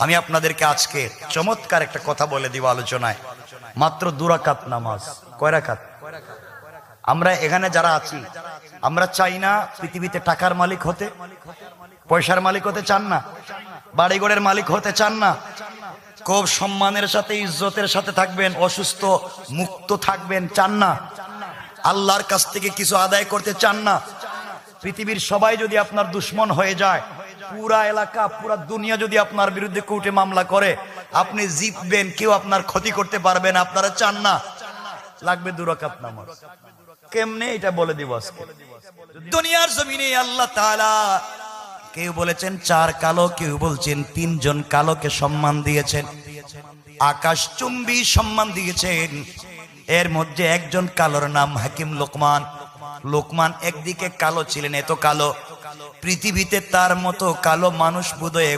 আমি আপনাদেরকে আজকে চমৎকার একটা কথা বলে দিব আলোচনায়। মাত্র 2 রাকাত নামাজ। কয় রাকাত? আমরা এখানে যারা আছি, আমরা চাই না পৃথিবীতে টাকার মালিক হতে, পয়সার মালিক হতে চান না, বাড়িঘরের মালিক হতে চান না। খুব সম্মানের সাথে ইজ্জতের সাথে থাকবেন, অসুস্থ মুক্ত থাকবেন চান না, আল্লাহর কাছ থেকে কিছু আদায় করতে চান না। পৃথিবীর সবাই যদি আপনার দুশ্মন হয়ে যায়, পুরা এলাকা পুরা দুনিয়া যদি আপনার বিরুদ্ধে কোর্টে মামলা করে, আপনি জিতবেন, কেউ আপনার ক্ষতি করতে পারবে না, আপনারা চান না। লাগবে 2 রাকাত নামাজ। কেমনে এটা বলে দিব আজকে। দুনিয়ার জমিনে আল্লাহ তাআলা কেউ বলেছেন 4 কালো, কেউ বলছেন 3 জন কালোকে সম্মান দিয়েছেন, আকাশচুম্বী সম্মান দিয়েছেন। এর মধ্যে একজন কালোর নাম হাকিম লোকমান। লোকমান একদিকে কালো ছিলেন, এত কালো পৃথিবীতে তার মতো কালো মানুষ বোধহয়